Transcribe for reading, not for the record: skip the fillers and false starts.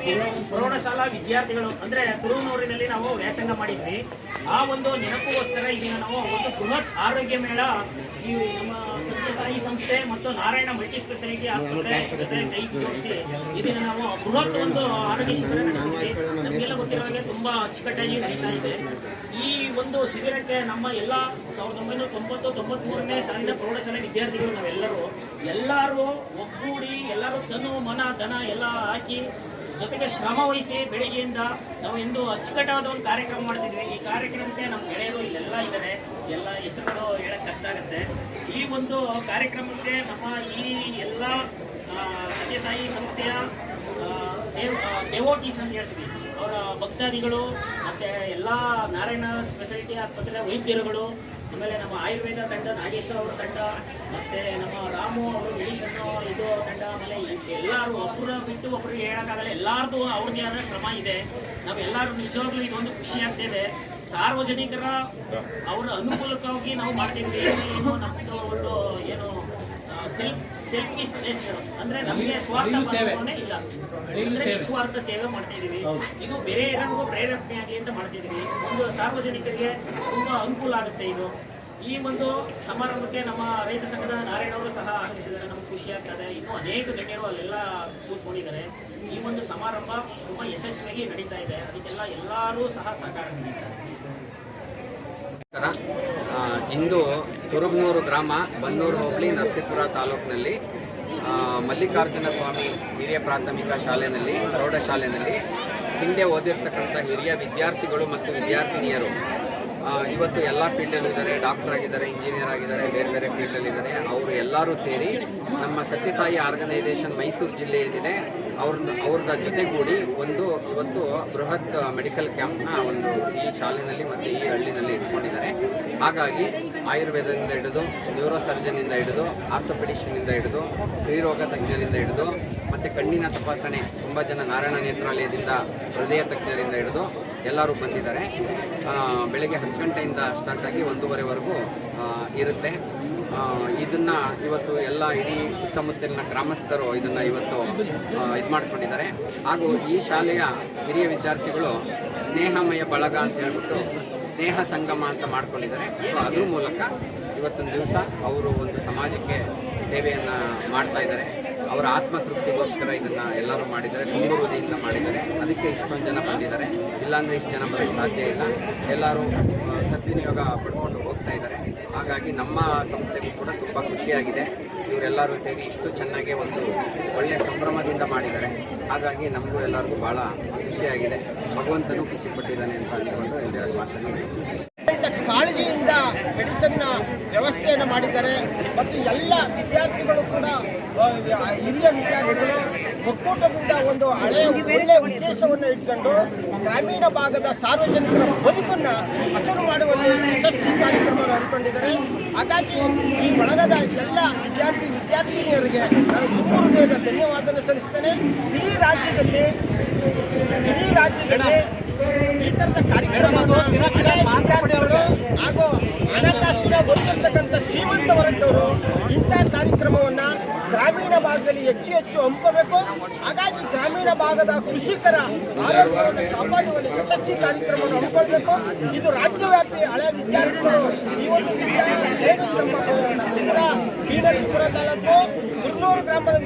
ರಾಜ್ಯವ್ಯಾಪಿ ಪ್ರೌಢಶಾಲಾ ವಿದ್ಯಾರ್ಥಿಗಳು ಅಂದರೆ ತುರುವನೂರಿನಲ್ಲಿ ನಾವು ವ್ಯಾಸಂಗ ಮಾಡಿದ್ವಿ. ಆ ಒಂದು ನೆನಪುಗೋಸ್ಕರ ಇದೀಗ ನಾವು ಒಂದು ಬೃಹತ್ ಆರೋಗ್ಯ ಮೇಳ ಈ ನಮ್ಮ ಸತ್ಯಸಾಯಿ ಸಂಸ್ಥೆ ಮತ್ತು ನಾರಾಯಣ ಮಲ್ಟಿ ಸ್ಪೆಷಾಲಿಟಿ ಆಸ್ಪತ್ರೆ ಜೊತೆ ಕೈ ಜೋಡಿಸಿ ಇದೀಗ ನಾವು ಬೃಹತ್ ಒಂದು ಆರೋಗ್ಯ ಶಿಬಿರ ನಡೆಸಿದ್ವಿ. ನಮಗೆಲ್ಲ ಗೊತ್ತಿರೋ ಹಾಗೆ ತುಂಬಾ ಅಚ್ಚುಕಟ್ಟಾಗಿ ನಡೀತಾ ಇದೆ. ಈ ಒಂದು ಶಿಬಿರಕ್ಕೆ ನಮ್ಮ ಎಲ್ಲ 1990-93ನೇ ಸಾಲಿನ ಪ್ರೌಢಶಾಲೆ ವಿದ್ಯಾರ್ಥಿಗಳು ನಾವೆಲ್ಲರೂ ಒಗ್ಗೂಡಿ ಎಲ್ಲರೂ ತನು ಮನ ಧನ ಎಲ್ಲ ಹಾಕಿ ಜೊತೆಗೆ ಶ್ರಮ ವಹಿಸಿ ಬೆಳಿಗ್ಗೆಯಿಂದ ನಾವು ಎಂದು ಅಚ್ಚುಕಟ್ಟಾದ ಒಂದು ಕಾರ್ಯಕ್ರಮ ಮಾಡ್ತಿದ್ವಿ. ಈ ಕಾರ್ಯಕ್ರಮಕ್ಕೆ ನಮ್ಮ ಗೆಳೆಯರು ಇಲ್ಲೆಲ್ಲ ಇದ್ದಾರೆ, ಎಲ್ಲ ಹೆಸರುಗಳು ಹೇಳಕ್ಕೆ ಕಷ್ಟ ಆಗುತ್ತೆ. ಈ ಒಂದು ಕಾರ್ಯಕ್ರಮಕ್ಕೆ ನಮ್ಮ ಈ ಎಲ್ಲ ಸತ್ಯಸಾಯಿ ಸಂಸ್ಥೆಯ ಡೆವೋಟೀಸ್ ಅಂತ ಹೇಳ್ತೀವಿ, ಅವರ ಭಕ್ತಾದಿಗಳು ಮತ್ತು ಎಲ್ಲ ನಾರಾಯಣ ಸ್ಪೆಷಾಲಿಟಿ ಆಸ್ಪತ್ರೆ ವೈದ್ಯರುಗಳು, ಆಮೇಲೆ ನಮ್ಮ ಆಯುರ್ವೇದ ತಂಡ ನಾಗೇಶ್ವರ ಅವರ ತಂಡ, ಮತ್ತು ನಮ್ಮ ರಾಮು ಅವರು ಮೆಡಿಷನ್ನು ಇದು ತಂಡ, ಆಮೇಲೆ ಎಲ್ಲರೂ ಒಬ್ಬರು ಬಿಟ್ಟು ಒಬ್ಬರಿಗೆ ಹೇಳೋಕ್ಕಾಗಲ್ಲ, ಎಲ್ಲರದು ಅವ್ರಿಗೆ ಆದ ಶ್ರಮ ಇದೆ. ನಾವೆಲ್ಲರೂ ನಿಜವಾಗ್ಲೂ ಇದೊಂದು ಖುಷಿ ಆಗ್ತಿದೆ. ಸಾರ್ವಜನಿಕರ ಅವರ ಅನುಕೂಲಕ್ಕಾಗಿ ನಾವು ಮಾಡ್ತಿದ್ವಿ. ಏನು ನಮ್ಮದು ಒಂದು ಏನು ಸೆಲ್ಫಿಶ್ನೆಸ್ ಅಂದರೆ ನಮಗೆ ಸ್ವಾರ್ಥ ಭಾವನೆ ಇಲ್ಲ, ಅಂದರೆ ನಿಸ್ವಾರ್ಥ ಸೇವೆ ಮಾಡ್ತಿದ್ದೀವಿ. ಇದು ಬೇರೆ ಎಲ್ಲರಿಗೂ ಪ್ರೇರೇಪಣೆಯಾಗಲಿ ಅಂತ ಮಾಡ್ತಿದ್ದೀವಿ. ಒಂದು ಸಾರ್ವಜನಿಕರಿಗೆ ತುಂಬ ಅನುಕೂಲ ಆಗುತ್ತೆ ಇದು. ಈ ಒಂದು ಸಮಾರಂಭಕ್ಕೆ ನಮ್ಮ ರೈತ ಸಂಘದ ನಾರಾಯಣ ಅವರು ಸಹ ಆಗಮಿಸಿದ್ದಾರೆ, ನಮ್ಗೆ ಖುಷಿ ಆಗ್ತದೆ. ಇನ್ನೂ ಅನೇಕ ಗಣ್ಯರು ಅಲ್ಲೆಲ್ಲ ಕೂತ್ಕೊಂಡಿದ್ದಾರೆ. ಈ ಒಂದು ಸಮಾರಂಭ ತುಂಬ ಯಶಸ್ವಿಯಾಗಿ ನಡೀತಾ ಇದೆ. ಅದಕ್ಕೆಲ್ಲ ಎಲ್ಲರೂ ಸಹ ಸಹಕಾರ ನೀಡಿದ್ದಾರೆ. ಇಂದು ತುರುಗನೂರು ಗ್ರಾಮ, ಬನ್ನೂರು ಹೋಬಳಿ, ನರಸೀಪುರ ತಾಲೂಕಿನಲ್ಲಿ ಮಲ್ಲಿಕಾರ್ಜುನ ಸ್ವಾಮಿ ಹಿರಿಯ ಪ್ರಾಥಮಿಕ ಶಾಲೆಯಲ್ಲಿ, ಪ್ರೌಢಶಾಲೆಯಲ್ಲಿ ಹಿಂದೆ ಓದಿರ್ತಕ್ಕಂಥ ಹಿರಿಯ ವಿದ್ಯಾರ್ಥಿಗಳು ಮತ್ತು ವಿದ್ಯಾರ್ಥಿನಿಯರು ಇವತ್ತು ಎಲ್ಲ ಫೀಲ್ಡಲ್ಲೂ ಇದ್ದಾರೆ. ಡಾಕ್ಟರ್ ಆಗಿದ್ದಾರೆ, ಇಂಜಿನಿಯರ್ ಆಗಿದ್ದಾರೆ, ಬೇರೆ ಬೇರೆ ಫೀಲ್ಡಲ್ಲಿದ್ದಾರೆ. ಅವರು ಎಲ್ಲರೂ ಸೇರಿ ನಮ್ಮ ಸತ್ಯಸಾಯಿ ಆರ್ಗನೈಸೇಷನ್ ಮೈಸೂರು ಜಿಲ್ಲೆ ಏನಿದೆ ಅವ್ರದ ಜೊತೆಗೂಡಿ ಇವತ್ತು ಬೃಹತ್ ಮೆಡಿಕಲ್ ಕ್ಯಾಂಪ್ನ ಈ ಶಾಲೆಯಲ್ಲಿ ಮತ್ತು ಈ ಹಳ್ಳಿನಲ್ಲಿ ಇಟ್ಕೊಂಡಿದ್ದಾರೆ. ಹಾಗಾಗಿ ಆಯುರ್ವೇದದಿಂದ ಹಿಡಿದು, ನ್ಯೂರೋ ಸರ್ಜನಿಂದ ಹಿಡಿದು, ಆರ್ಥೋಪೆಡಿಷನಿಂದ ಹಿಡಿದು, ಸ್ತ್ರೀರೋಗ ತಜ್ಞರಿಂದ ಹಿಡಿದು, ಮತ್ತು ಕಣ್ಣಿನ ತಪಾಸಣೆ ತುಂಬ ಜನ ನಾರಾಯಣ ನೇತ್ರಾಲಯದಿಂದ, ಹೃದಯ ತಜ್ಞರಿಂದ ಹಿಡಿದು ಎಲ್ಲರೂ ಬಂದಿದ್ದಾರೆ. ಬೆಳಗ್ಗೆ 10 ಗಂಟೆಯಿಂದ ಸ್ಟಾರ್ಟಾಗಿ 1:30ವರೆಗೂ ಇರುತ್ತೆ. ಇದನ್ನು ಇವತ್ತು ಎಲ್ಲ ಇಡೀ ಸುತ್ತಮುತ್ತಲಿನ ಗ್ರಾಮಸ್ಥರು ಇದನ್ನು ಇವತ್ತು ಇದು ಮಾಡ್ಕೊಂಡಿದ್ದಾರೆ. ಹಾಗೂ ಈ ಶಾಲೆಯ ಹಿರಿಯ ವಿದ್ಯಾರ್ಥಿಗಳು ಸ್ನೇಹಮಯ ಬಳಗ ಅಂತ ಹೇಳ್ಬಿಟ್ಟು ಸ್ನೇಹ ಸಂಗಮ ಅಂತ ಮಾಡ್ಕೊಂಡಿದ್ದಾರೆ. ಸೊ ಅದ್ರ ಮೂಲಕ ಇವತ್ತೊಂದು ದಿವಸ ಅವರು ಒಂದು ಸಮಾಜಕ್ಕೆ ಸೇವೆಯನ್ನು ಮಾಡ್ತಾ ಇದ್ದಾರೆ. ಅವರ ಆತ್ಮತೃಪ್ತಿಗೋಸ್ಕರ ಇದನ್ನು ಎಲ್ಲರೂ ಮಾಡಿದ್ದಾರೆ, ತುಂಬ ಹೃದಯದಿಂದ ಮಾಡಿದ್ದಾರೆ. ಅದಕ್ಕೆ ಇಷ್ಟೊಂದು ಜನ ಬಂದಿದ್ದಾರೆ. ಇಲ್ಲಾಂದರೆ ಇಷ್ಟು ಜನ ಬರೋಕ್ಕೆ ಸಾಧ್ಯ ಇಲ್ಲ. ಎಲ್ಲರೂ ಸದ್ವಿನಿಯೋಗ ಪಡ್ಕೊಂಡು ಹೋಗ್ತಾ ಇದ್ದಾರೆ. ಹಾಗಾಗಿ ನಮ್ಮ ಸಂಸ್ಥೆಗೂ ಕೂಡ ತುಂಬ ಖುಷಿಯಾಗಿದೆ. ಇವರೆಲ್ಲರೂ ಸೇರಿ ಇಷ್ಟು ಚೆನ್ನಾಗಿ ಒಂದು ಒಳ್ಳೆಯ ಸಂಭ್ರಮದಿಂದ ಮಾಡಿದ್ದಾರೆ. ಹಾಗಾಗಿ ನಮಗೂ ಎಲ್ಲರಿಗೂ ಭಾಳ ಖುಷಿಯಾಗಿದೆ. ಭಗವಂತನೂ ಖುಷಿಪಟ್ಟಿದ್ದಾನೆ ಅಂತ ಅಂದ್ಕೊಂಡು ಒಂದೆರಡು ಮಾತನ್ನು ಕಾಳಜಿಯಿಂದ ಮೆಡಿಸಿನ್ನ ವ್ಯವಸ್ಥೆಯನ್ನು ಮಾಡಿದ್ದಾರೆ. ಮತ್ತು ಎಲ್ಲ ವಿದ್ಯಾರ್ಥಿಗಳು ಕೂಡ ಹಿರಿಯ ವಿದ್ಯಾರ್ಥಿಗಳು ಒಕ್ಕೂಟದಿಂದ ಒಂದು ಹಳೆಯ ಒಳ್ಳೆಯ ಉದ್ದೇಶವನ್ನು ಇಟ್ಕೊಂಡು ಗ್ರಾಮೀಣ ಭಾಗದ ಸಾರ್ವಜನಿಕರ ಬದುಕನ್ನು ಹಸರು ಮಾಡುವಲ್ಲಿ ಯಶಸ್ವಿ ಕಾರ್ಯಕ್ರಮವನ್ನು ಹಮ್ಮಿಕೊಂಡಿದ್ದಾರೆ. ಹಾಗಾಗಿ ಈ ಬಳಗದ ಎಲ್ಲ ವಿದ್ಯಾರ್ಥಿನಿಯರಿಗೆ ನಾನು ತುಂಬ ಹೃದಯದ ಧನ್ಯವಾದ ಸಲ್ಲಿಸ್ತೇನೆ. ಇಡೀ ರಾಜ್ಯದಲ್ಲಿ ಈ ಥರದ ಕಾರ್ಯಕ್ರಮಗಳು ಹಾಗೂ ಹಣಕಾಸಿನ ಬಂದಿರತಕ್ಕಂಥ ಶ್ರೀಮಂತ ವರ್ಗದವರು ಇಂಥ ಕಾರ್ಯಕ್ರಮವನ್ನು ಗ್ರಾಮೀಣ ಭಾಗದಲ್ಲಿ ಹೆಚ್ಚು ಹಮ್ಮಿಕೋಬೇಕು. ಹಾಗಾಗಿ ಗ್ರಾಮೀಣ ಭಾಗದ ಕೃಷಿಕರ ಆರೋಗ್ಯವನ್ನು ಕಾಪಾಡುವಲ್ಲಿ ಯಶಸ್ವಿ ಕಾರ್ಯಕ್ರಮವನ್ನು ಹಮ್ಮಿಕೊಳ್ಬೇಕು. ಇದು ರಾಜ್ಯವ್ಯಾಪಿ ಹಳೆಯ ವಿದ್ಯಾರ್ಥಿಗಳು ಈ ಒಂದು ನಮ್ಮ ಬೀನರಸೀಪುರ ತಾಲೂಕು ಕುರ್ನೂರು ಗ್ರಾಮದ